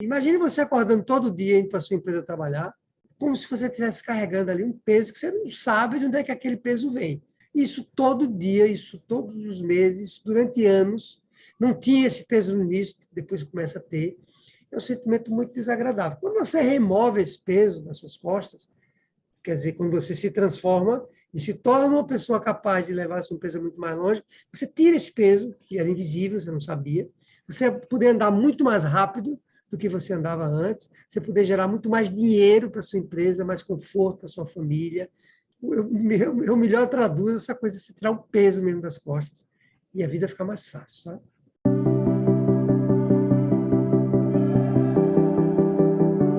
Imagine você acordando todo dia indo para a sua empresa trabalhar, como se você estivesse carregando ali um peso que você não sabe de onde é que aquele peso vem. Isso todo dia, isso todos os meses, isso durante anos. Não tinha esse peso no início, depois começa a ter. É um sentimento muito desagradável. Quando você remove esse peso das suas costas, quer dizer, quando você se transforma e se torna uma pessoa capaz de levar a sua empresa muito mais longe, você tira esse peso, que era invisível, você não sabia, você vai poder andar muito mais rápido do que você andava antes, você poder gerar muito mais dinheiro para a sua empresa, mais conforto para a sua família. Eu melhor traduzo essa coisa de você tirar o peso mesmo das costas e a vida fica mais fácil, sabe?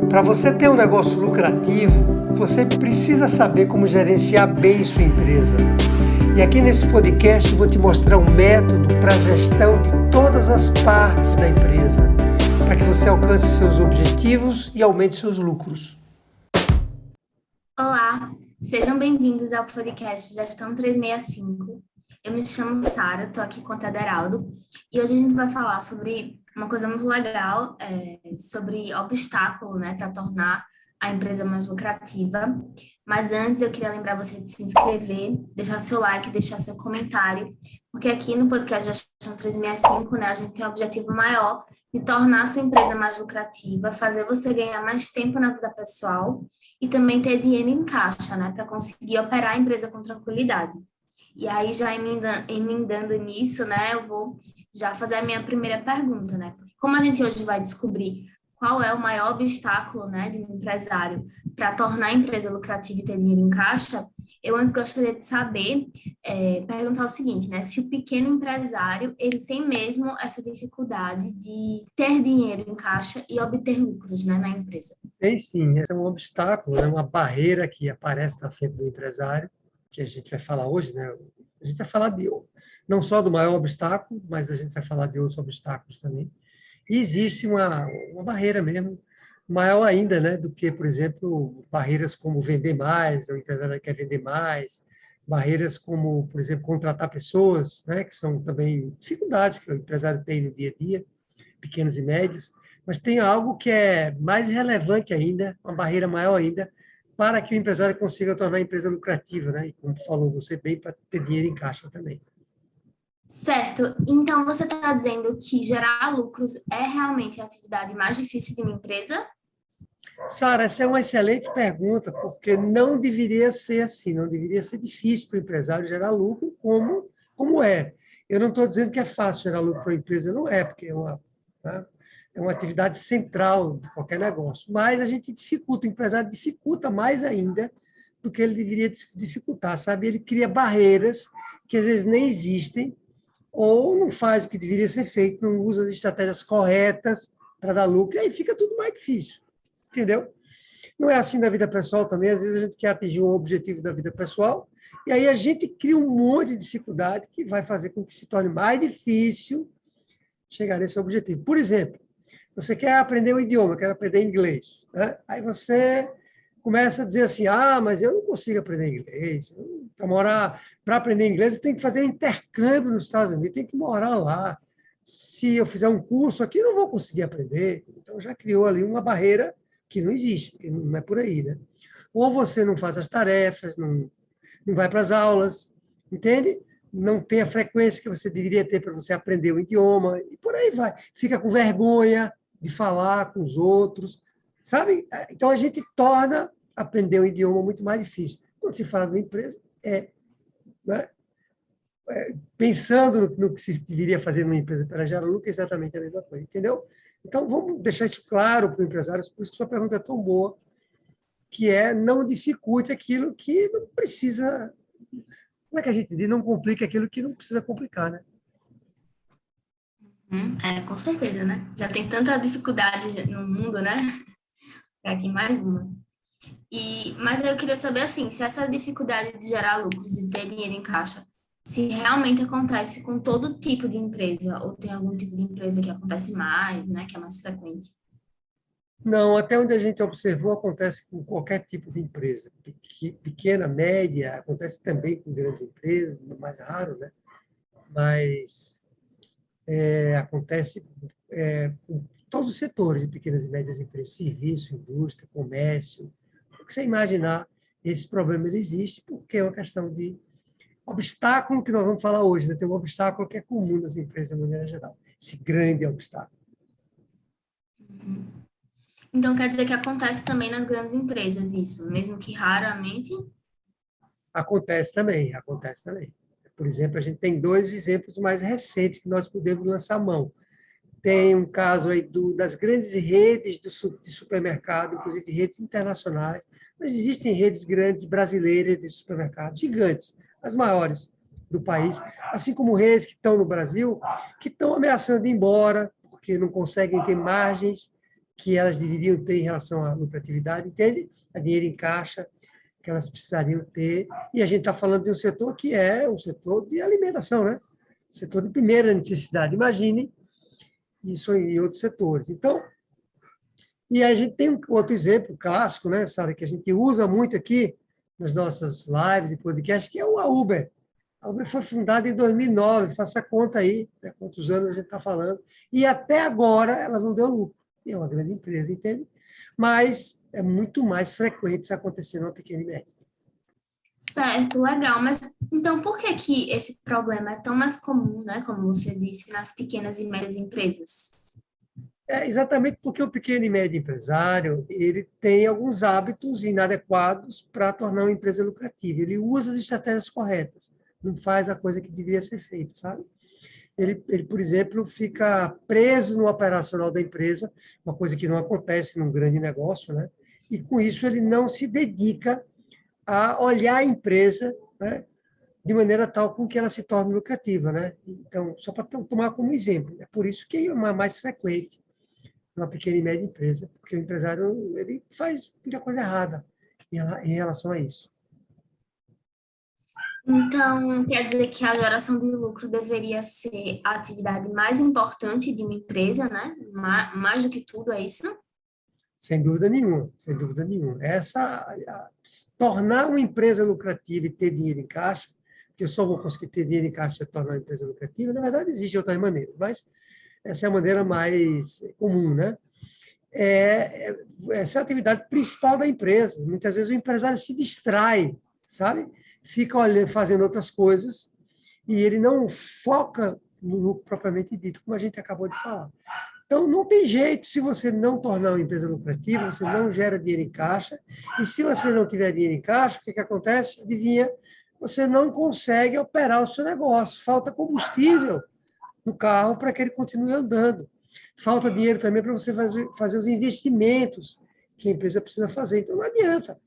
Para você ter um negócio lucrativo, você precisa saber como gerenciar bem sua empresa. E aqui nesse podcast eu vou te mostrar um método para a gestão de todas as partes da empresa, para que você alcance seus objetivos e aumente seus lucros. Olá, sejam bem-vindos ao podcast Gestão 365. Eu me chamo Sara, estou aqui com o Tederaldo e hoje a gente vai falar sobre uma coisa muito legal, sobre obstáculo, né, para tornar a empresa mais lucrativa. Mas antes eu queria lembrar você de se inscrever, deixar seu like, deixar seu comentário, porque aqui no podcast Gestão 365, né, a gente tem um objetivo maior de tornar a sua empresa mais lucrativa, fazer você ganhar mais tempo na vida pessoal e também ter dinheiro em caixa, né, para conseguir operar a empresa com tranquilidade. E aí, já emendando nisso, né, eu vou já fazer a minha primeira pergunta, né? Porque como a gente hoje vai descobrir qual é o maior obstáculo, né, de um empresário para tornar a empresa lucrativa e ter dinheiro em caixa, eu antes gostaria de saber, perguntar o seguinte, né? Se o pequeno empresário, ele tem mesmo essa dificuldade de ter dinheiro em caixa e obter lucros, né, na empresa. Tem sim, esse é um obstáculo, né? Uma barreira que aparece na frente do empresário, que a gente vai falar hoje, né? A gente vai falar não só do maior obstáculo, mas a gente vai falar de outros obstáculos também. E existe uma barreira mesmo, maior ainda, né, do que, por exemplo, barreiras como vender mais, o empresário quer vender mais, barreiras como, por exemplo, contratar pessoas, né, que são também dificuldades que o empresário tem no dia a dia, pequenos e médios, mas tem algo que é mais relevante ainda, uma barreira maior ainda, para que o empresário consiga tornar a empresa lucrativa, né? E como falou você bem, para ter dinheiro em caixa também. Certo. Então, você está dizendo que gerar lucros é realmente a atividade mais difícil de uma empresa? Sara, essa é uma excelente pergunta, porque não deveria ser assim, não deveria ser difícil para o empresário gerar lucro como é. Eu não estou dizendo que é fácil gerar lucro para a empresa, não é, porque né, é uma atividade central de qualquer negócio. Mas a gente dificulta, o empresário dificulta mais ainda do que ele deveria dificultar, sabe? Ele cria barreiras que às vezes nem existem, ou não faz o que deveria ser feito, não usa as estratégias corretas para dar lucro, e aí fica tudo mais difícil. Entendeu? Não é assim na vida pessoal também. Às vezes a gente quer atingir um objetivo da vida pessoal e aí a gente cria um monte de dificuldade que vai fazer com que se torne mais difícil chegar nesse objetivo. Por exemplo, você quer aprender um idioma, quer aprender inglês, né? Aí você começa a dizer assim, mas eu não consigo aprender inglês. Para aprender inglês, eu tenho que fazer um intercâmbio nos Estados Unidos, tenho que morar lá. Se eu fizer um curso aqui, eu não vou conseguir aprender. Então, já criou ali uma barreira que não existe, porque não é por aí, né? Ou você não faz as tarefas, não vai para as aulas, entende? Não tem a frequência que você deveria ter para você aprender o idioma, e por aí vai. Fica com vergonha de falar com os outros, sabe? Então, a gente torna aprender o idioma muito mais difícil. Quando se fala de uma empresa, né? Pensando no que se deveria fazer numa empresa para gerar lucro, é exatamente a mesma coisa, entendeu? Então, vamos deixar isso claro para o empresário, por isso que sua pergunta é tão boa, que não dificulte aquilo que não precisa. Como é que a gente diz? Não complica aquilo que não precisa complicar, né? Com certeza, né? Já tem tanta dificuldade no mundo, né? É aqui mais uma. Mas eu queria saber, assim, se essa dificuldade de gerar lucros e ter dinheiro em caixa, se realmente acontece com todo tipo de empresa, ou tem algum tipo de empresa que acontece mais, né? Que é mais frequente. Não, até onde a gente observou, acontece com qualquer tipo de empresa. Pequena, média, acontece também com grandes empresas, mais raro, né? Mas acontece com todos os setores de pequenas e médias empresas, serviço, indústria, comércio, o que você imaginar, esse problema ele existe, porque é uma questão de obstáculo que nós vamos falar hoje, né? Tem um obstáculo que é comum nas empresas de maneira geral, esse grande obstáculo. Então, quer dizer que acontece também nas grandes empresas isso, mesmo que raramente? Acontece também, acontece também. Por exemplo, a gente tem dois exemplos mais recentes que nós podemos lançar mão. Tem um caso aí das grandes redes de supermercado, inclusive redes internacionais, mas existem redes grandes brasileiras de supermercados, gigantes, as maiores do país, assim como redes que estão no Brasil, que estão ameaçando ir embora, porque não conseguem ter margens que elas deveriam ter em relação à lucratividade, entende? A dinheiro em caixa que elas precisariam ter. E a gente está falando de um setor que é um setor de alimentação, né? Setor de primeira necessidade. Imagine isso em outros setores. Então, e a gente tem um outro exemplo clássico, né, Sara, que a gente usa muito aqui nas nossas lives e podcasts, que é a Uber. A Uber foi fundada em 2009, faça conta aí, né, quantos anos a gente está falando, e até agora ela não deu lucro. E é uma grande empresa, entende? Mas é muito mais frequente isso acontecer numa pequena e média. Certo, legal. Mas então por que que esse problema é tão mais comum, né, como você disse, nas pequenas e médias empresas? É exatamente porque o pequeno e médio empresário ele tem alguns hábitos inadequados para tornar uma empresa lucrativa. Ele usa as estratégias corretas, não faz a coisa que deveria ser feita, sabe? Ele, por exemplo, fica preso no operacional da empresa, uma coisa que não acontece num grande negócio, né? E com isso ele não se dedica a olhar a empresa, né, de maneira tal com que ela se torne lucrativa, né? Então, só para tomar como exemplo, é por isso que é mais frequente numa pequena e média empresa, porque o empresário ele faz muita coisa errada em relação a isso. Então, quer dizer que a geração de lucro deveria ser a atividade mais importante de uma empresa, né? Mais do que tudo, é isso? Sem dúvida nenhuma, sem dúvida nenhuma. Tornar uma empresa lucrativa e ter dinheiro em caixa, que eu só vou conseguir ter dinheiro em caixa se eu tornar uma empresa lucrativa, na verdade, existem outras maneiras, mas essa é a maneira mais comum, né? Essa é a atividade principal da empresa. Muitas vezes o empresário se distrai, sabe? Fica olhando, fazendo outras coisas e ele não foca no lucro propriamente dito, como a gente acabou de falar. Então, não tem jeito, se você não tornar uma empresa lucrativa, você não gera dinheiro em caixa, e se você não tiver dinheiro em caixa, o que acontece? Adivinha? Você não consegue operar o seu negócio, falta combustível no carro para que ele continue andando. Falta dinheiro também para você fazer os investimentos que a empresa precisa fazer. Então, não adianta.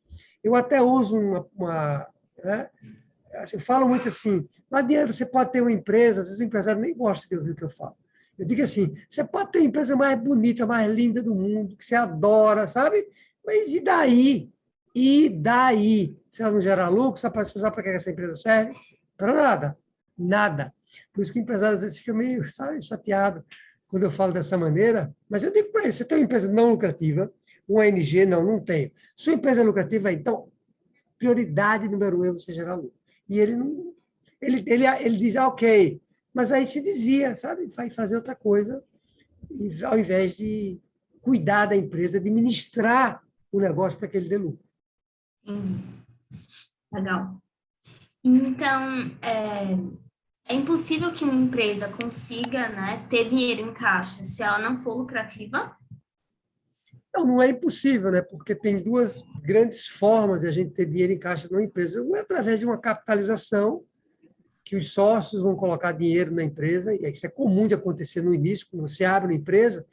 Eu até uso né? Eu falo muito assim, não adianta, você pode ter uma empresa, às vezes o empresário nem gosta de ouvir o que eu falo. Eu digo assim, você pode ter a empresa mais bonita, mais linda do mundo, que você adora, sabe? Mas e daí? E daí? Se ela não gerar lucro, você sabe para que essa empresa serve? Para nada. Nada. Por isso que o empresário às vezes fica meio, sabe, chateado quando eu falo dessa maneira. Mas eu digo para ele, você tem uma empresa não lucrativa, uma ONG, não tenho. Sua empresa é lucrativa, então, prioridade número 1 é você gerar lucro. E ele não... Ele diz, ok, mas aí se desvia, sabe? Vai fazer outra coisa, ao invés de cuidar da empresa, administrar o negócio para que ele dê lucro. Legal. Então, é impossível que uma empresa consiga, né, ter dinheiro em caixa se ela não for lucrativa? Não é impossível, né? Porque tem duas grandes formas de a gente ter dinheiro em caixa numa empresa. Uma é através de uma capitalização, que os sócios vão colocar dinheiro na empresa, e isso é comum de acontecer no início, quando você abre uma empresa,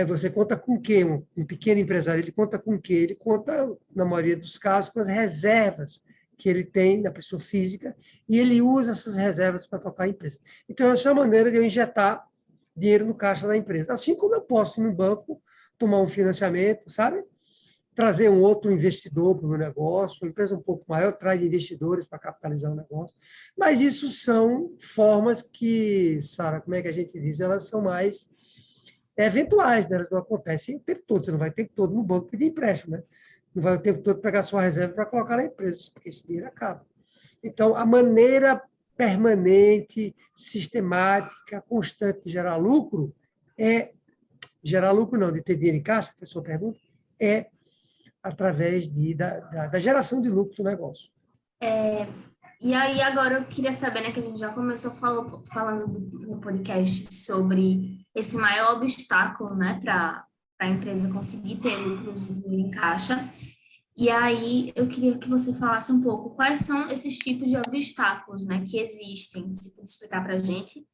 você conta com o quê? Um pequeno empresário, ele conta com o quê? Ele conta, na maioria dos casos, com as reservas que ele tem da pessoa física, e ele usa essas reservas para tocar a empresa. Então, essa é a maneira de eu injetar dinheiro no caixa da empresa. Assim como eu posso, no banco, tomar um financiamento, sabe? Trazer um outro investidor para o meu negócio, uma empresa um pouco maior traz investidores para capitalizar o negócio. Mas isso são formas que, Sara, como é que a gente diz? Elas são mais eventuais, né? Elas não acontecem o tempo todo. Você não vai o tempo todo no banco pedir empréstimo, né? Não vai o tempo todo pegar sua reserva para colocar na empresa, porque esse dinheiro acaba. Então, a maneira permanente, sistemática, constante de gerar lucro é gerar lucro, não, de ter dinheiro em caixa, que foi a sua pergunta, é através da geração de lucro do negócio. E aí, agora eu queria saber, né, que a gente já começou falando no podcast sobre esse maior obstáculo, né, para a empresa conseguir ter lucros e dinheiro em caixa. E aí, eu queria que você falasse um pouco quais são esses tipos de obstáculos, né, que existem. Você pode explicar para a gente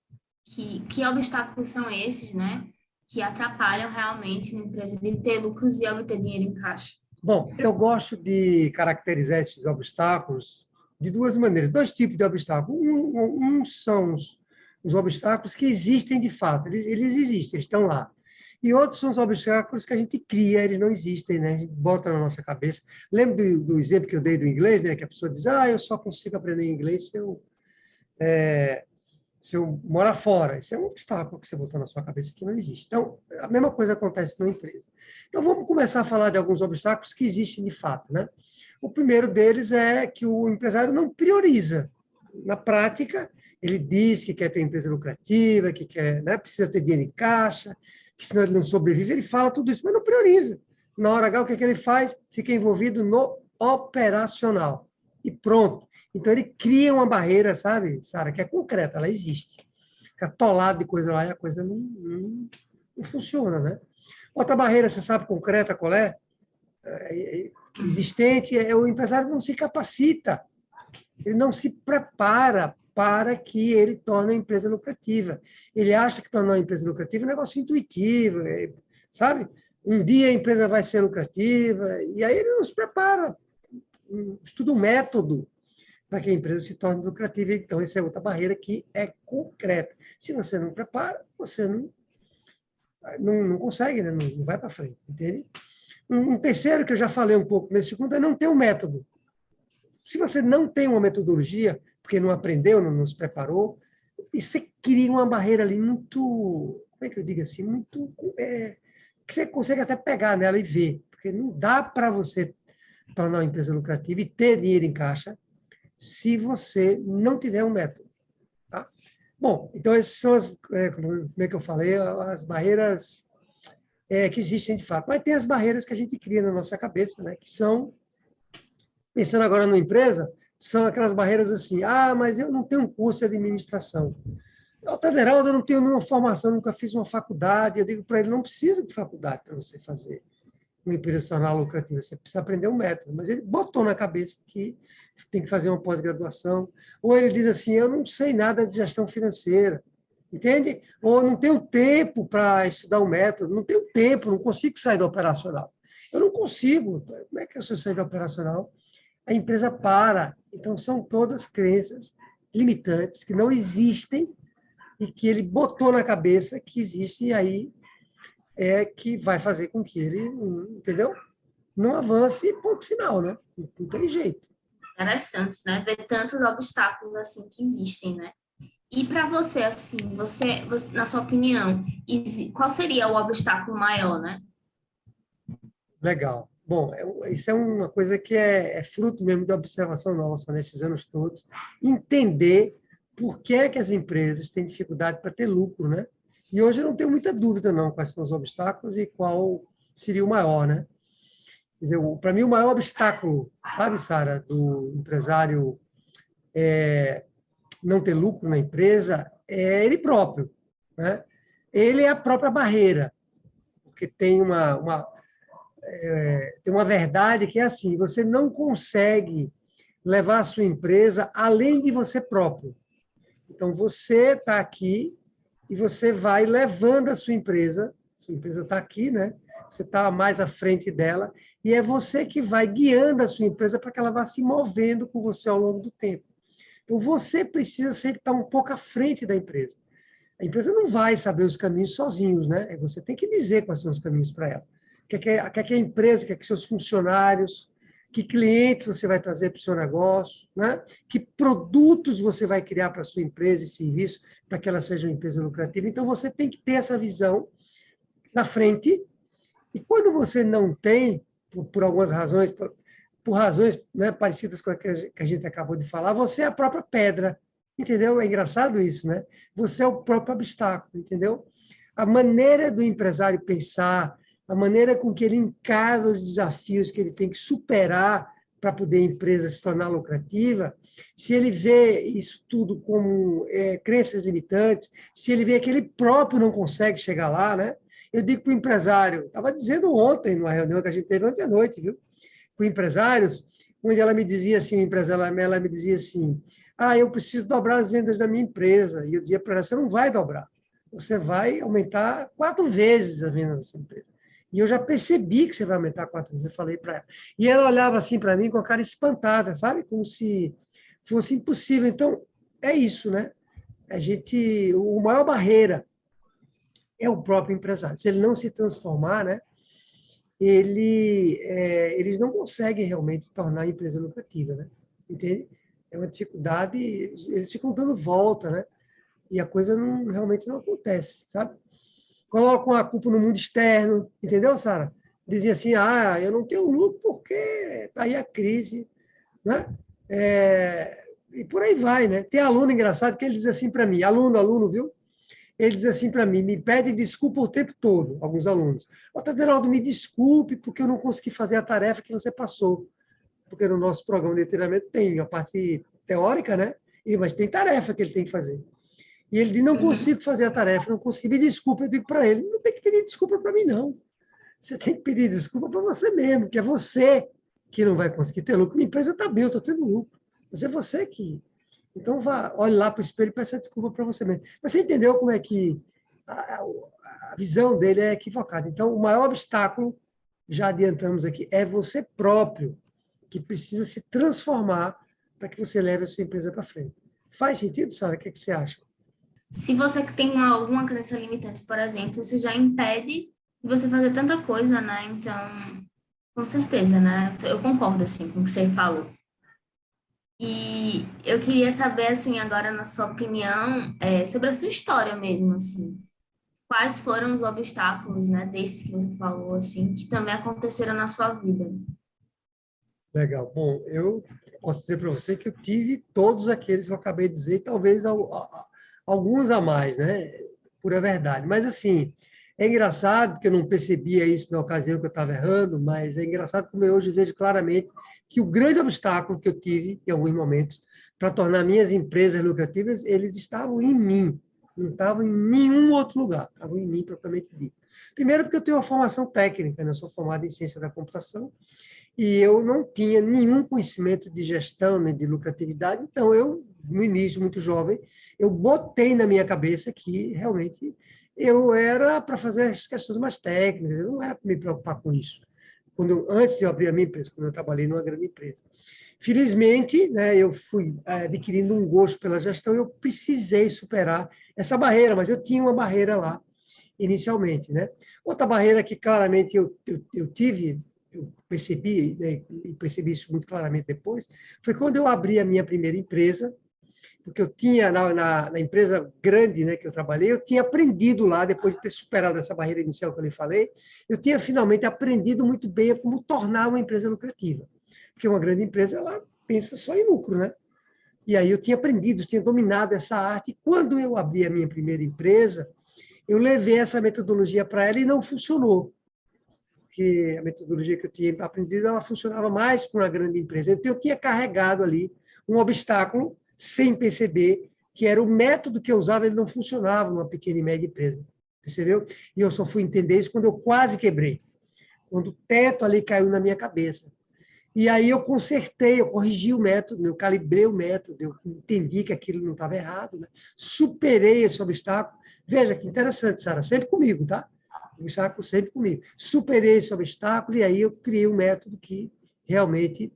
que obstáculos são esses, né, que atrapalham realmente uma empresa de ter lucros e obter dinheiro em caixa? Bom, eu gosto de caracterizar esses obstáculos de duas maneiras, dois tipos de obstáculos. Um são os obstáculos que existem de fato, eles existem, eles estão lá. E outros são os obstáculos que a gente cria, eles não existem, né? A gente bota na nossa cabeça. Lembra do exemplo que eu dei do inglês, né? Que a pessoa diz, eu só consigo aprender inglês se eu morar fora. Isso é um obstáculo que você botou na sua cabeça que não existe. Então, a mesma coisa acontece numa empresa. Então, vamos começar a falar de alguns obstáculos que existem de fato, né? O primeiro deles é que o empresário não prioriza. Na prática, ele diz que quer ter uma empresa lucrativa, que quer, né, precisa ter dinheiro em caixa, que senão ele não sobrevive, ele fala tudo isso, mas não prioriza. Na hora H, o que é que ele faz? Fica envolvido no operacional. E pronto. Então, ele cria uma barreira, sabe, Sara, que é concreta, ela existe. Fica atolado de coisa lá e a coisa não funciona, né? Outra barreira, você sabe, concreta, qual é? Existente, é o empresário não se capacita, ele não se prepara para que ele torne uma empresa lucrativa. Ele acha que tornar uma empresa lucrativa é um negócio intuitivo, sabe? Um dia a empresa vai ser lucrativa, e aí ele não se prepara, estuda um método para que a empresa se torne lucrativa. Então, essa é outra barreira que é concreta. Se você não prepara, você não consegue, né? Não vai para frente, entende? Um terceiro, que eu já falei um pouco nesse segundo, é não ter um método. Se você não tem uma metodologia, porque não aprendeu, não se preparou, e você cria uma barreira ali muito, como é que eu digo assim, muito, que você consegue até pegar nela e ver, porque não dá para você tornar uma empresa lucrativa e ter dinheiro em caixa se você não tiver um método. Tá? Bom, então essas são como é que eu falei, as barreiras que existem de fato. Mas tem as barreiras que a gente cria na nossa cabeça, né, que são, pensando agora numa empresa, são aquelas barreiras assim, mas eu não tenho um curso de administração. Taderaldo, eu não tenho nenhuma formação, nunca fiz uma faculdade. Eu digo para ele, não precisa de faculdade para você fazer uma empresa se tornar lucrativa, você precisa aprender um método. Mas ele botou na cabeça que tem que fazer uma pós-graduação. Ou ele diz assim, eu não sei nada de gestão financeira, entende? Ou não tenho tempo para estudar um método, não tenho tempo, não consigo sair do operacional. Eu não consigo. Como é que eu sair do operacional? A empresa para. Então, são todas crenças limitantes que não existem e que ele botou na cabeça que existe, e aí é que vai fazer com que ele, entendeu? Não avance, ponto final, né? Não tem jeito. Interessante, né? Ver tantos obstáculos assim que existem, né? E para você, assim, você, na sua opinião, qual seria o obstáculo maior, né? Legal. Bom, isso é uma coisa que é fruto mesmo da observação nossa nesses anos todos. Entender por que é que as empresas têm dificuldade para ter lucro, né? E hoje eu não tenho muita dúvida, não, quais são os obstáculos e qual seria o maior, né? Quer dizer, para mim, o maior obstáculo, sabe, Sara, do empresário não ter lucro na empresa é ele próprio, né? Ele é a própria barreira, porque tem tem uma verdade que é assim, você não consegue levar a sua empresa além de você próprio. Então, você está aqui e você vai levando a sua empresa está aqui, né? Você está mais à frente dela, e é você que vai guiando a sua empresa para que ela vá se movendo com você ao longo do tempo. Então, você precisa sempre estar um pouco à frente da empresa. A empresa não vai saber os caminhos sozinhos, né? Você tem que dizer quais são os caminhos para ela. O que é que a empresa, o que é que seus funcionários, que clientes você vai trazer para o seu negócio, né? Que produtos você vai criar para a sua empresa e serviço para que ela seja uma empresa lucrativa. Então, você tem que ter essa visão na frente, e quando você não tem, por algumas razões, por razões, né, parecidas com a que a gente acabou de falar, você é a própria pedra, entendeu? É engraçado isso, né? Você é o próprio obstáculo, entendeu? a maneira do empresário pensar, a maneira com que ele encara os desafios que ele tem que superar para poder a empresa se tornar lucrativa, se ele vê isso tudo como crenças limitantes, se ele vê que ele próprio não consegue chegar lá, né? Eu digo para o empresário, estava dizendo ontem, numa reunião que a gente teve ontem à noite, viu? Com empresários, onde ela me dizia assim, ela me dizia assim, eu preciso dobrar as vendas da minha empresa. E eu dizia para ela, você não vai dobrar, você vai aumentar 4 vezes a venda da sua empresa. E eu já percebi que você vai aumentar 4 vezes, eu falei para ela. E ela olhava assim para mim com a cara espantada, sabe? Como se fosse impossível. Então, é isso, né? A maior barreira é o próprio empresário. Se ele não se transformar, né? Eles não conseguem realmente tornar a empresa lucrativa, né? Entende? É uma dificuldade, eles ficam dando volta, né? E a coisa realmente não acontece, sabe? Colocam a culpa no mundo externo, entendeu, Sara? Dizem assim, eu não tenho lucro porque está aí a crise, né? E por aí vai, né? Tem aluno engraçado que ele diz assim para mim, aluno, viu? Ele diz assim para mim, me pede desculpa o tempo todo, alguns alunos. Geraldo, me desculpe porque eu não consegui fazer a tarefa que você passou. Porque no nosso programa de treinamento tem a parte teórica, né? Mas tem tarefa que ele tem que fazer. E ele diz, não consigo fazer a tarefa, não consegui, me desculpa. Eu digo para ele, não tem que pedir desculpa para mim, não. Você tem que pedir desculpa para você mesmo, que é você que não vai conseguir ter lucro. Minha empresa está bem, eu estou tendo lucro. Mas é você que... Então, olhe lá para o espelho e peça desculpa para você mesmo. Mas você entendeu como é que a visão dele é equivocada. Então, o maior obstáculo, já adiantamos aqui, é você próprio, que precisa se transformar para que você leve a sua empresa para frente. Faz sentido, Sara? O que você acha? Se você tem alguma crença limitante, por exemplo, isso já impede de você fazer tanta coisa, né? Então, com certeza, né? Eu concordo, assim, com o que você falou. E eu queria saber, assim, agora, na sua opinião, sobre a sua história mesmo, assim. Quais foram os obstáculos, né, desses que você falou, assim, que também aconteceram na sua vida? Legal. Bom, eu posso dizer para você que eu tive todos aqueles que eu acabei de dizer, e talvez alguns a mais, né? Pura verdade. Mas, assim, é engraçado, porque eu não percebia isso na ocasião que eu estava errando, mas é engraçado como eu hoje vejo claramente que o grande obstáculo que eu tive, em alguns momentos, para tornar minhas empresas lucrativas, eles estavam em mim, não estavam em nenhum outro lugar, estavam em mim, propriamente dito. Primeiro, porque eu tenho uma formação técnica, né? Eu sou formado em ciência da computação, e eu não tinha nenhum conhecimento de gestão, nem de lucratividade, então eu, no início, muito jovem, eu botei na minha cabeça que realmente eu era para fazer as questões mais técnicas, eu não era para me preocupar com isso. Antes de eu abrir a minha empresa, quando eu trabalhei numa grande empresa. Felizmente, né, eu fui adquirindo um gosto pela gestão e eu precisei superar essa barreira, mas eu tinha uma barreira lá, inicialmente. Né? Outra barreira que claramente eu tive, eu percebi, né, e percebi isso muito claramente depois, foi quando eu abri a minha primeira empresa, porque eu tinha, na empresa grande, né, que eu trabalhei, eu tinha aprendido lá, depois de ter superado essa barreira inicial que eu lhe falei, eu tinha finalmente aprendido muito bem como tornar uma empresa lucrativa. Porque uma grande empresa, ela pensa só em lucro, né? E aí eu tinha aprendido, tinha dominado essa arte, e quando eu abri a minha primeira empresa, eu levei essa metodologia para ela e não funcionou. Porque a metodologia que eu tinha aprendido, ela funcionava mais para uma grande empresa. Então, eu tinha carregado ali um obstáculo, sem perceber que era o método que eu usava, ele não funcionava numa pequena e média empresa. Percebeu? E eu só fui entender isso quando eu quase quebrei. Quando o teto ali caiu na minha cabeça. E aí eu consertei, eu corrigi o método, eu calibrei o método, eu entendi que aquilo não estava errado, né? Superei esse obstáculo. Veja que interessante, Sara, sempre comigo, tá? O obstáculo sempre comigo. Superei esse obstáculo e aí eu criei um método que realmente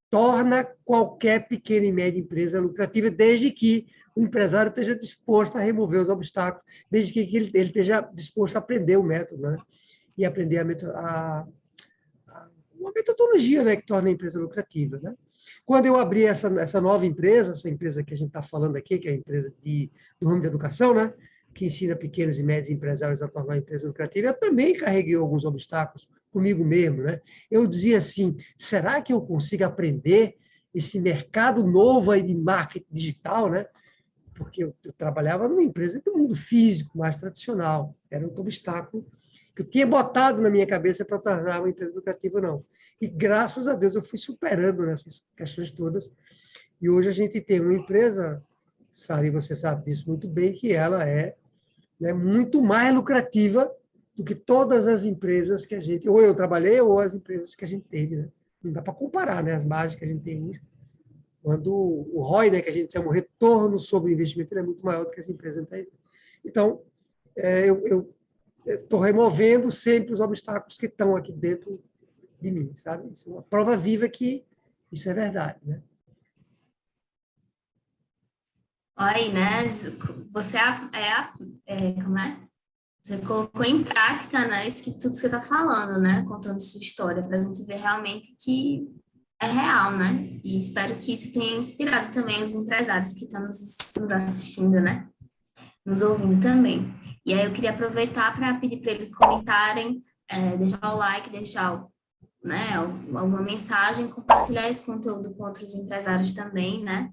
torna qualquer pequena e média empresa lucrativa, desde que o empresário esteja disposto a remover os obstáculos, desde que ele esteja disposto a aprender o método, né? E aprender uma metodologia, né, que torna a empresa lucrativa. Né? Quando eu abri essa nova empresa, essa empresa que a gente está falando aqui, que é a empresa do ramo de educação, né, que ensina pequenos e médios empresários a tornar a empresa lucrativa, eu também carreguei alguns obstáculos comigo mesmo. Né? Eu dizia assim, será que eu consigo aprender esse mercado novo aí de marketing digital, né? porque eu trabalhava numa empresa do mundo físico, mais tradicional. Era um obstáculo que eu tinha botado na minha cabeça para tornar uma empresa lucrativa, não. E, graças a Deus, eu fui superando nessas questões todas. E hoje a gente tem uma empresa, Sara, e você sabe disso muito bem, que ela é, né, muito mais lucrativa do que todas as empresas que a gente, ou eu trabalhei, ou as empresas que a gente teve, né? Não dá para comparar, né, as margens que a gente tem hoje. Quando o ROI, né, que a gente chama o retorno sobre o investimento, ele é muito maior do que as empresas têm. Então, eu estou removendo sempre os obstáculos que estão aqui dentro de mim, sabe? Isso é uma prova viva que isso é verdade, né? Aí, né? Você como é? Você colocou em prática, né? Isso que tudo que você está falando, né? Contando sua história, para a gente ver realmente que é real, né? E espero que isso tenha inspirado também os empresários que estão nos assistindo, né? Nos ouvindo também. E aí eu queria aproveitar para pedir para eles comentarem, deixar o like, deixar né, alguma mensagem, compartilhar esse conteúdo com outros empresários também, né?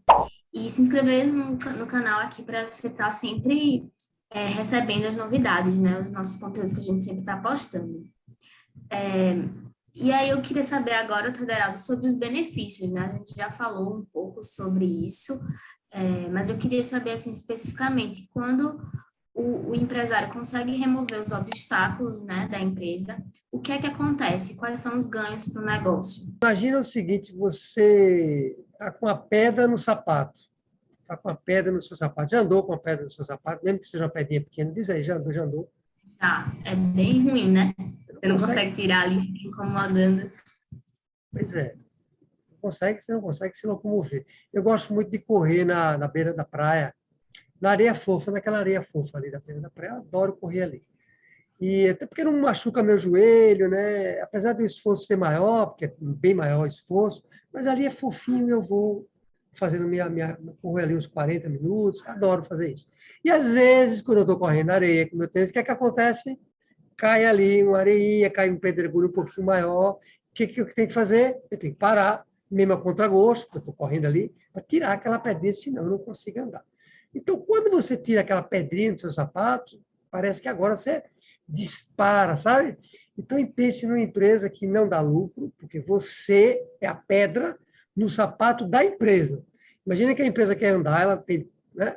E se inscrever no canal aqui para você estar sempre recebendo as novidades, né? Os nossos conteúdos que a gente sempre está postando. E aí eu queria saber agora, Taderaldo, sobre os benefícios, né? A gente já falou um pouco sobre isso, mas eu queria saber, assim, especificamente, quando o empresário consegue remover os obstáculos, né, da empresa, o que é que acontece? Quais são os ganhos para o negócio? Imagina o seguinte, você está com a pedra no sapato. Está com a pedra no seu sapato. Já andou com a pedra no seu sapato, mesmo que seja uma pedrinha pequena, diz aí, já andou, já andou. Tá, é bem ruim, né? Você não Consegue? consegue tirar ali, incomodando. Pois é. Você não consegue se locomover. Eu gosto muito de correr na beira da praia, na areia fofa, naquela areia fofa ali da beira da praia. Eu adoro correr ali. E até porque não machuca meu joelho, né? Apesar do esforço ser maior, porque é bem maior o esforço, mas ali é fofinho, eu vou fazendo correr ali uns 40 minutos, adoro fazer isso. E às vezes, quando eu estou correndo na areia com meu tênis, o que é que acontece? Cai ali uma areinha, cai um pedregulho um pouquinho maior. O que eu tenho que fazer? Eu tenho que parar, mesmo a contragosto, porque eu estou correndo ali, para tirar aquela pedrinha, senão eu não consigo andar. Então, quando você tira aquela pedrinha do seu sapato, parece que agora você dispara, sabe? Então, pense numa empresa que não dá lucro, porque você é a pedra no sapato da empresa. Imagina que a empresa quer andar, ela tem, né?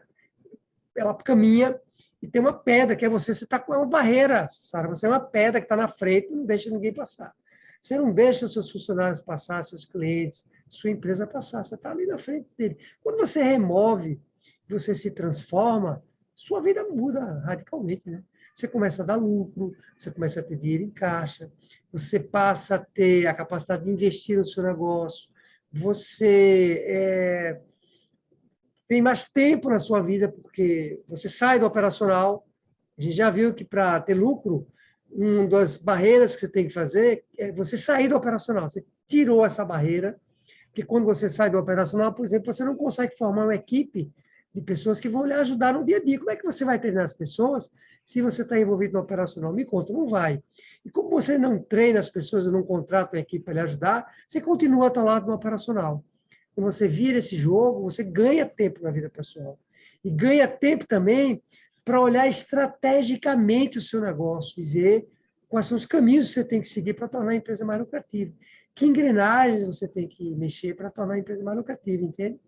Ela caminha e tem uma pedra, que é você está com uma barreira, Sara. Você é uma pedra que está na frente e não deixa ninguém passar. Você não deixa seus funcionários passar, seus clientes, sua empresa passar. Você está ali na frente dele. Quando você remove, você se transforma, sua vida muda radicalmente, né? Você começa a dar lucro, você começa a ter dinheiro em caixa, você passa a ter a capacidade de investir no seu negócio, você tem mais tempo na sua vida, porque você sai do operacional. A gente já viu que para ter lucro, uma das barreiras que você tem que fazer é você sair do operacional. Você tirou essa barreira, porque quando você sai do operacional, por exemplo, você não consegue formar uma equipe de pessoas que vão lhe ajudar no dia a dia. Como é que você vai treinar as pessoas se você está envolvido no operacional? Me conta, não vai. E como você não treina as pessoas e não contrata uma equipe para lhe ajudar, você continua atolado no operacional. Quando você vira esse jogo, você ganha tempo na vida pessoal. E ganha tempo também para olhar estrategicamente o seu negócio e ver quais são os caminhos que você tem que seguir para tornar a empresa mais lucrativa. Que engrenagens você tem que mexer para tornar a empresa mais lucrativa, entende?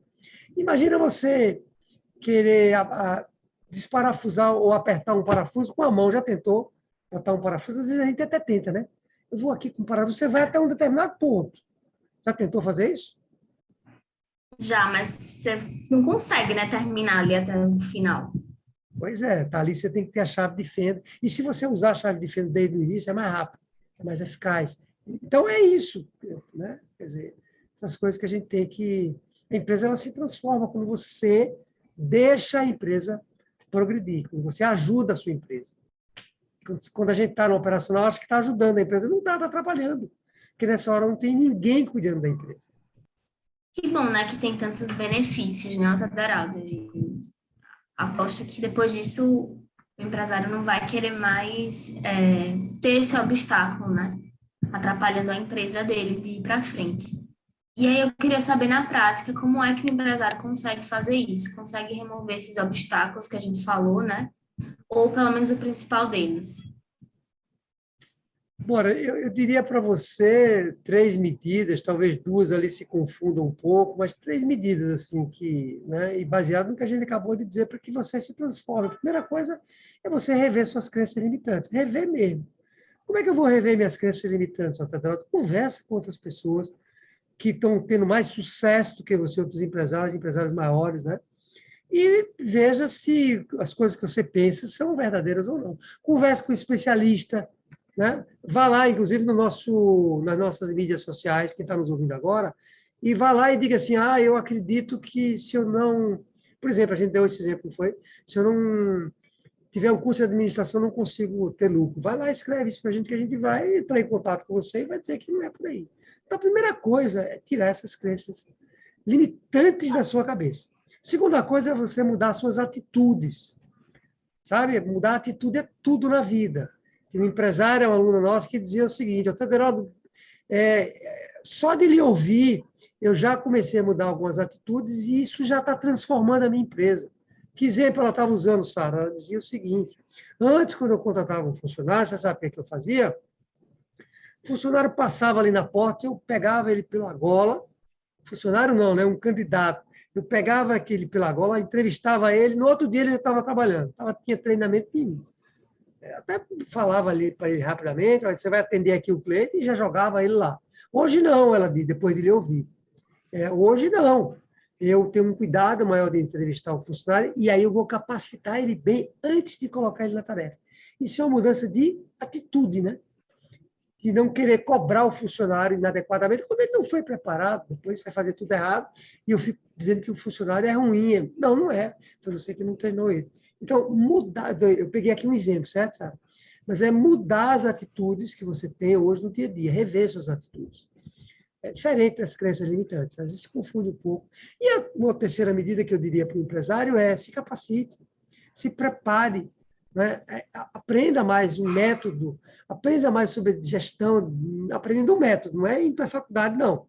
Imagina você querer desparafusar ou apertar um parafuso com a mão. Já tentou botar um parafuso? Às vezes a gente até tenta, né? Eu vou aqui com um parafuso, você vai até um determinado ponto. Já tentou fazer isso? Já, mas você não consegue, né, terminar ali até o final. Pois é, tá ali você tem que ter a chave de fenda. E se você usar a chave de fenda desde o início, é mais rápido, é mais eficaz. Então é isso, né? Quer dizer, essas coisas que a gente tem que... A empresa ela se transforma quando você deixa a empresa progredir, quando você ajuda a sua empresa. Quando a gente está no operacional, acho que está ajudando a empresa. Não está, está atrapalhando. Porque nessa hora não tem ninguém cuidando da empresa. Que bom, né, que tem tantos benefícios, né, Tadaraldo? E aposto que depois disso o empresário não vai querer mais ter esse obstáculo, né, atrapalhando a empresa dele de ir para frente. E aí eu queria saber na prática como é que o empresário consegue fazer isso, consegue remover esses obstáculos que a gente falou, né? Ou pelo menos o principal deles. Bora, eu diria para você três medidas, talvez duas ali se confundam um pouco, mas três medidas assim que, né, e baseado no que a gente acabou de dizer para que você se transforme. A primeira coisa é você rever suas crenças limitantes, rever mesmo. Como é que eu vou rever minhas crenças limitantes, Otávio? Conversa com outras pessoas que estão tendo mais sucesso do que você, outros empresários, empresários maiores, né? E veja se as coisas que você pensa são verdadeiras ou não. Converse com um especialista, né? Vá lá, inclusive, nas nossas mídias sociais, quem está nos ouvindo agora, e vá lá e diga assim, eu acredito que se eu não... Por exemplo, a gente deu esse exemplo, não foi? Se eu não tiver um curso de administração, não consigo ter lucro. Vai lá e escreve isso para a gente, que a gente vai entrar em contato com você e vai dizer que não é por aí. Então, a primeira coisa é tirar essas crenças limitantes da sua cabeça. Segunda coisa é você mudar suas atitudes. Sabe? Mudar a atitude é tudo na vida. Tem um empresário, um aluno nosso, que dizia o seguinte, Tederaldo, só de lhe ouvir, eu já comecei a mudar algumas atitudes e isso já está transformando a minha empresa. Que exemplo ela estava usando, Sara? Ela dizia o seguinte, antes, quando eu contratava um funcionário, você sabe o que eu fazia? O funcionário passava ali na porta, eu pegava ele pela gola, funcionário não, né? Um candidato. Eu pegava aquele pela gola, entrevistava ele, no outro dia ele já estava trabalhando, tinha treinamento nenhum. Até falava ali para ele rapidamente, você vai atender aqui o cliente e já jogava ele lá. Hoje não, ela disse, depois de lhe ouvir. Hoje não. Eu tenho um cuidado maior de entrevistar o funcionário e aí eu vou capacitar ele bem antes de colocar ele na tarefa. Isso é uma mudança de atitude, né? De não querer cobrar o funcionário inadequadamente, quando ele não foi preparado, depois vai fazer tudo errado, e eu fico dizendo que o funcionário é ruim. Não, não é. Foi você que não treinou ele. Então, mudar, eu peguei aqui um exemplo, certo, Sara? Mas é mudar as atitudes que você tem hoje no dia a dia, rever suas atitudes. É diferente das crenças limitantes, às vezes se confunde um pouco. E uma terceira medida que eu diria para o empresário é se capacite, se prepare, né? Aprenda mais um método, aprenda mais sobre gestão, aprendendo um método, não é ir para a faculdade, não.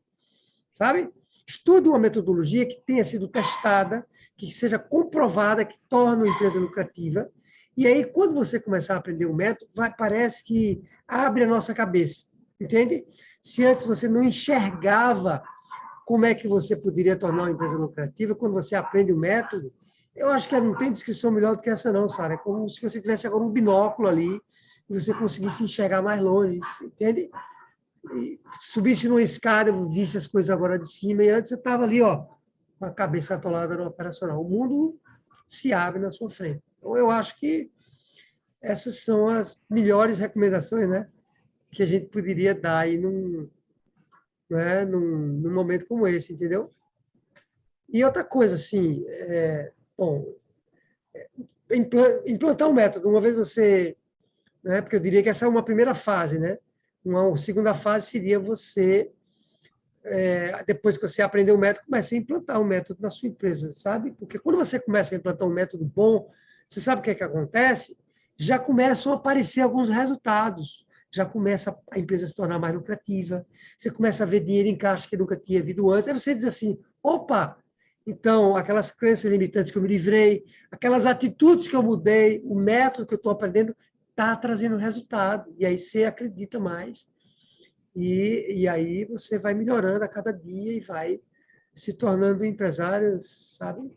Sabe? Estude uma metodologia que tenha sido testada, que seja comprovada, que torne uma empresa lucrativa. E aí, quando você começar a aprender um método, parece que abre a nossa cabeça, entende? Se antes você não enxergava como é que você poderia tornar uma empresa lucrativa, quando você aprende o método, eu acho que não tem descrição melhor do que essa não, Sara. É como se você tivesse agora um binóculo ali e você conseguisse enxergar mais longe, entende? E subisse numa escada, visse as coisas agora de cima, e antes você estava ali, ó, com a cabeça atolada no operacional. O mundo se abre na sua frente. Então, eu acho que essas são as melhores recomendações, né, que a gente poderia dar aí num momento como esse, entendeu? E outra coisa, assim, bom, implantar um método. Uma vez você, né, porque eu diria que essa é uma primeira fase, né? Uma segunda fase seria você, depois que você aprender o método, começa a implantar um método na sua empresa, sabe? Porque quando você começa a implantar um método bom, você sabe o que é que acontece? Já começam a aparecer alguns resultados. Já começa a empresa a se tornar mais lucrativa. Você começa a ver dinheiro em caixa que nunca tinha havido antes. Aí você diz assim, opa, então, aquelas crenças limitantes que eu me livrei, aquelas atitudes que eu mudei, o método que eu estou aprendendo, está trazendo resultado. E aí você acredita mais. E aí você vai melhorando a cada dia e vai se tornando um empresário, sabe?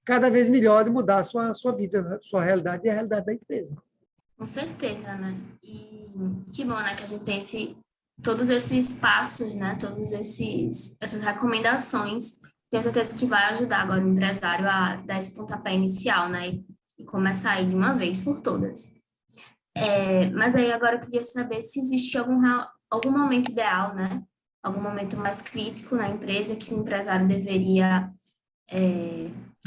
Cada vez melhor de mudar a sua vida, a sua realidade e a realidade da empresa. Com certeza, né? E que bom, né, que a gente tem todos esses passos, né? Essas recomendações. Tenho certeza que vai ajudar agora o empresário a dar esse pontapé inicial, né? E começar aí de uma vez por todas. Mas aí agora eu queria saber se existe algum momento ideal, né? Algum momento mais crítico na empresa que o empresário deveria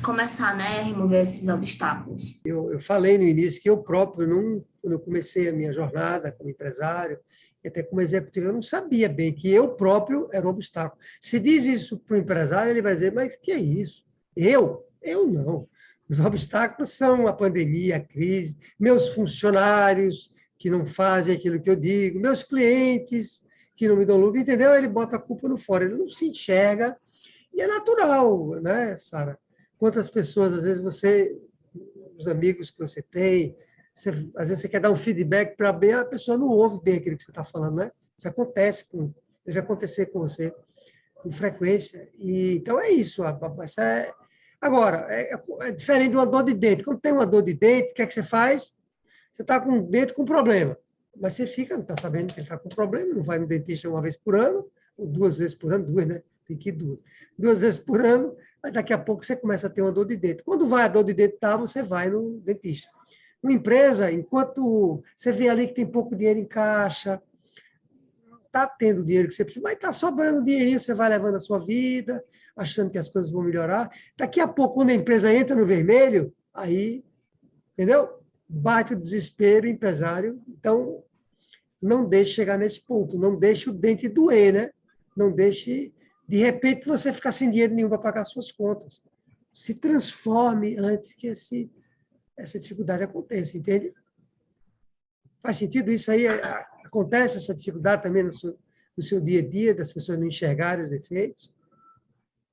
começar, né, a remover esses obstáculos. Eu falei no início que eu próprio, quando eu comecei a minha jornada como empresário, e até como executivo, eu não sabia bem que eu próprio era um obstáculo. Se diz isso para o empresário, ele vai dizer, mas que é isso? Eu? Eu não. Os obstáculos são a pandemia, a crise, meus funcionários que não fazem aquilo que eu digo, meus clientes. que não me dão lucro, entendeu? Ele bota a culpa no fora, ele não se enxerga, e é natural, né, Sara? Quantas pessoas, às vezes, os amigos que você tem, às vezes você quer dar um feedback para bem, a pessoa não ouve bem aquilo que você está falando, né? Isso acontece, deve acontecer com você com frequência. E, então, é isso. Agora, é diferente de uma dor de dente. Quando tem uma dor de dente, o que é que você faz? Você está com o dente com problema. Mas você fica, não está sabendo que ele está com problema, não vai no dentista uma vez por ano, ou 2 vezes por ano, duas, né? Tem que ir 2 vezes por ano, mas daqui a pouco você começa a ter uma dor de dente. Quando vai a dor de dente, você vai no dentista. Uma empresa, enquanto você vê ali que tem pouco dinheiro em caixa, está tendo o dinheiro que você precisa, mas está sobrando dinheirinho, você vai levando a sua vida, achando que as coisas vão melhorar. Daqui a pouco, quando a empresa entra no vermelho, aí, entendeu? Bate o desespero, empresário. Então, não deixe chegar nesse ponto, não deixe o dente doer, né? Não deixe, de repente, você ficar sem dinheiro nenhum para pagar suas contas. Se transforme antes que essa dificuldade aconteça, entende? Faz sentido isso aí? Acontece essa dificuldade também no seu dia a dia, das pessoas não enxergarem os defeitos?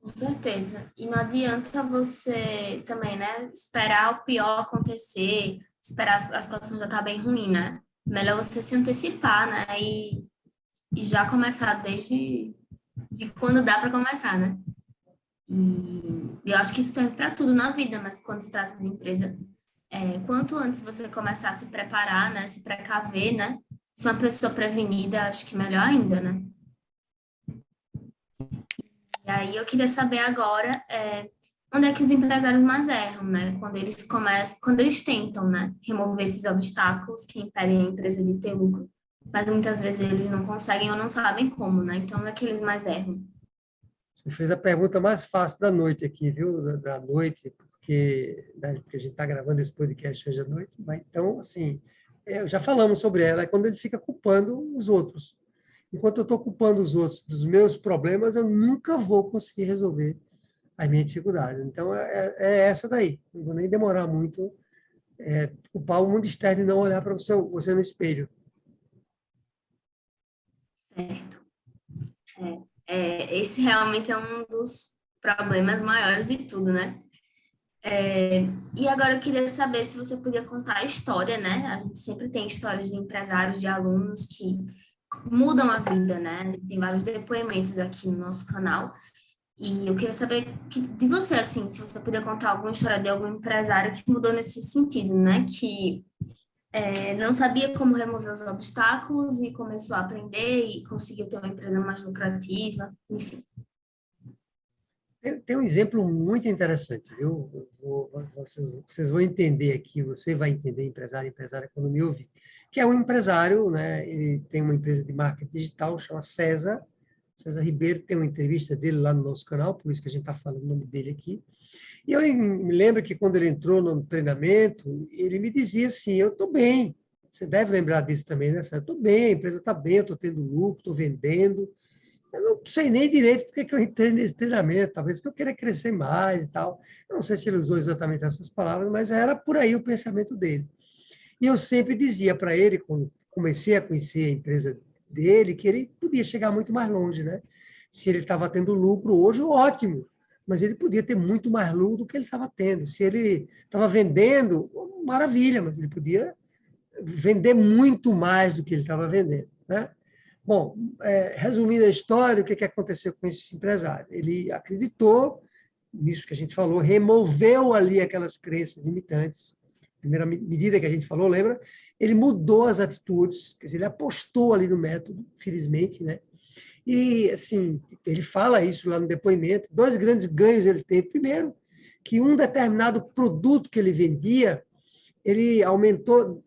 Com certeza. E não adianta você também, né, esperar o pior acontecer, esperar a situação já tá bem ruim, né? Melhor você se antecipar, né? E já começar desde de quando dá para começar, né? E eu acho que isso serve para tudo na vida, mas quando se trata de empresa, quanto antes você começar a se preparar, né? Se precaver, né? Se uma pessoa prevenida, acho que melhor ainda, né? E aí eu queria saber agora onde é que os empresários mais erram, né? Quando eles tentam, né, remover esses obstáculos que impedem a empresa de ter lucro, mas muitas vezes eles não conseguem ou não sabem como, né? Então, onde é que eles mais erram? Você fez a pergunta mais fácil da noite aqui, viu? Da noite, porque a gente está gravando esse podcast hoje à noite. Mas, então, assim, já falamos sobre ela, é quando ele fica culpando os outros. Enquanto eu estou culpando os outros dos meus problemas, eu nunca vou conseguir resolver as minhas dificuldades. Então, é essa daí. Não vou nem demorar muito. Culpar o mundo externo e não olhar para você no espelho. Certo. Esse realmente é um dos problemas maiores de tudo, né? E agora eu queria saber se você podia contar a história, né? A gente sempre tem histórias de empresários, de alunos que mudam a vida, né? Tem vários depoimentos aqui no nosso canal. E eu queria saber de você, assim, se você podia contar alguma história de algum empresário que mudou nesse sentido, né? Que não sabia como remover os obstáculos e começou a aprender e conseguiu ter uma empresa mais lucrativa, enfim. Tem um exemplo muito interessante, viu? Vocês vão entender aqui, você vai entender, empresária, quando me ouvir, que é um empresário, né? Ele tem uma empresa de marketing digital, chama César Ribeiro, tem uma entrevista dele lá no nosso canal, por isso que a gente está falando o nome dele aqui. E eu me lembro que quando ele entrou no treinamento, ele me dizia assim, eu estou bem, você deve lembrar disso também, né? Eu estou bem, a empresa está bem, eu estou tendo lucro, estou vendendo. Eu não sei nem direito porque que eu entrei nesse treinamento, talvez porque eu queria crescer mais e tal. Eu não sei se ele usou exatamente essas palavras, mas era por aí o pensamento dele. E eu sempre dizia para ele, quando comecei a conhecer a empresa dele, que ele podia chegar muito mais longe, né? Se ele estava tendo lucro hoje, ótimo, mas ele podia ter muito mais lucro do que ele estava tendo. Se ele estava vendendo, maravilha, mas ele podia vender muito mais do que ele estava vendendo, né? Bom, resumindo a história, o que aconteceu com esse empresário? Ele acreditou nisso que a gente falou, removeu ali aquelas crenças limitantes. Primeira medida que a gente falou, lembra? Ele mudou as atitudes, quer dizer, ele apostou ali no método, felizmente, né? E, assim, ele fala isso lá no depoimento. 2 grandes ganhos ele teve. Primeiro, que um determinado produto que ele vendia, ele aumentou,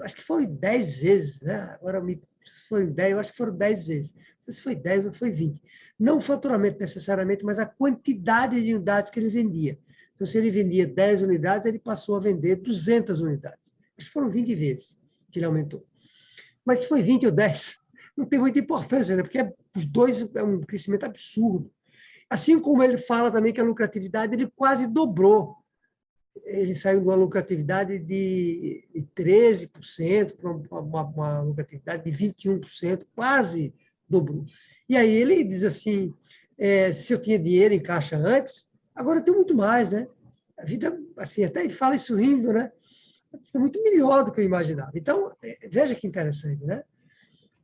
acho que foi 10 vezes, né? Agora se foi 10, eu acho que foram 10 vezes. Não sei se foi 10 ou foi 20. Não o faturamento necessariamente, mas a quantidade de unidades que ele vendia. Então, se ele vendia 10 unidades, ele passou a vender 200 unidades. Acho que foram 20 vezes que ele aumentou. Mas se foi 20 ou 10, não tem muita importância, né? Porque os dois é um crescimento absurdo. Assim como ele fala também que a lucratividade ele quase dobrou. Ele saiu de uma lucratividade de 13% para uma lucratividade de 21%, quase dobrou. E aí ele diz assim, se eu tinha dinheiro em caixa antes, agora eu tenho muito mais, né? A vida, assim, até ele fala isso rindo, né? É muito melhor do que eu imaginava. Então, veja que interessante, né?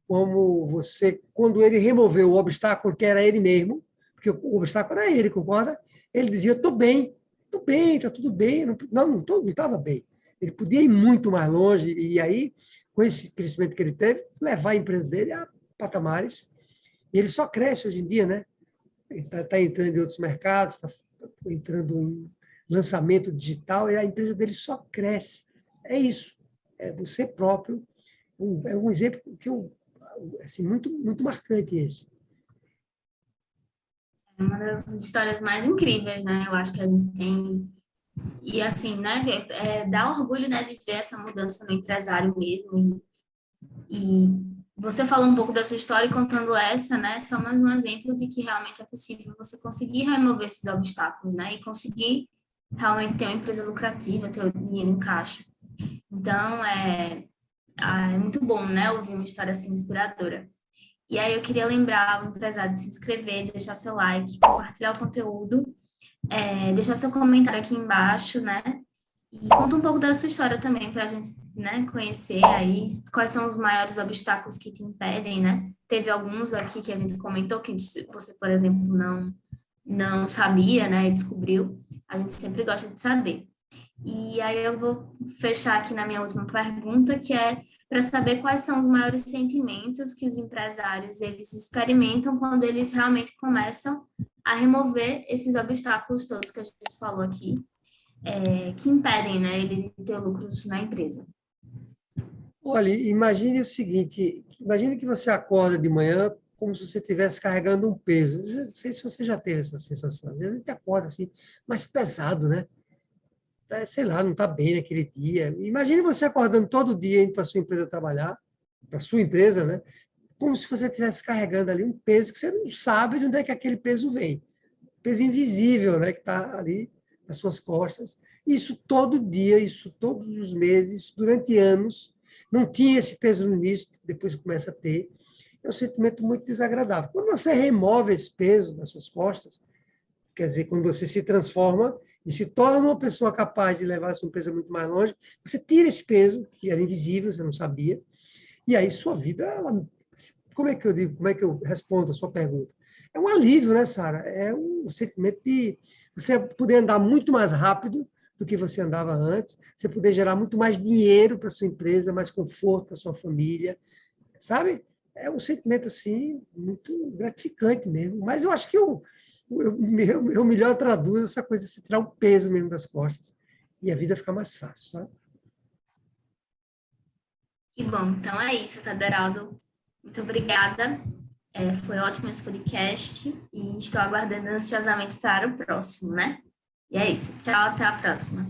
Como você, quando ele removeu o obstáculo que era ele mesmo, porque o obstáculo era ele, concorda? Ele dizia, estou bem, está tudo bem. Não estava bem. Ele podia ir muito mais longe, e aí, com esse crescimento que ele teve, levar a empresa dele a patamares. E ele só cresce hoje em dia, né? Ele está entrando em outros mercados, está entrando em lançamento digital, e a empresa dele só cresce. É isso. É você próprio. É um exemplo que eu, assim, muito, muito marcante esse. É uma das histórias mais incríveis, né? Eu acho que a gente tem. E assim, né? Dá orgulho, né, de ver essa mudança no empresário mesmo. E você falou um pouco da sua história e contando essa, né? Só mais um exemplo de que realmente é possível você conseguir remover esses obstáculos, né? E conseguir realmente ter uma empresa lucrativa, ter o dinheiro em caixa. Então, é muito bom, né? Ouvir uma história assim inspiradora. E aí eu queria lembrar o empresário de se inscrever, deixar seu like, compartilhar o conteúdo, deixar seu comentário aqui embaixo, né? E conta um pouco da sua história também para a gente, né, conhecer aí quais são os maiores obstáculos que te impedem, né? Teve alguns aqui que a gente comentou que você, por exemplo, não sabia, né, e descobriu. A gente sempre gosta de saber. E aí eu vou fechar aqui na minha última pergunta, que é para saber quais são os maiores sentimentos que os empresários eles experimentam quando eles realmente começam a remover esses obstáculos todos que a gente falou aqui, que impedem, né, ele de ter lucros na empresa. Olha, imagine o seguinte, imagine que você acorda de manhã como se você estivesse carregando um peso. Eu não sei se você já teve essa sensação. Às vezes a gente acorda assim, mais pesado, né? Sei lá, não está bem naquele dia. Imagine você acordando todo dia indo para a sua empresa trabalhar, para a sua empresa, né? Como se você estivesse carregando ali um peso que você não sabe de onde é que aquele peso vem. Peso invisível, né? Que está ali nas suas costas. Isso todo dia, isso todos os meses, durante anos. Não tinha esse peso no início, depois começa a ter. É um sentimento muito desagradável. Quando você remove esse peso das suas costas, quer dizer, quando você se transforma e se torna uma pessoa capaz de levar a sua empresa muito mais longe, você tira esse peso, que era invisível, você não sabia, e aí sua vida, como é que eu digo, como é que eu respondo a sua pergunta? É um alívio, né, Sara? É um sentimento de você poder andar muito mais rápido do que você andava antes, você poder gerar muito mais dinheiro para sua empresa, mais conforto para sua família, sabe? É um sentimento, assim, muito gratificante mesmo. Mas eu acho que eu melhor traduzo essa coisa de você tirar um peso mesmo das costas e a vida fica mais fácil, sabe? Que bom, então é isso, Taderaldo. Muito obrigada. Foi ótimo esse podcast e estou aguardando ansiosamente para o próximo, né? E é isso. Tchau, até a próxima.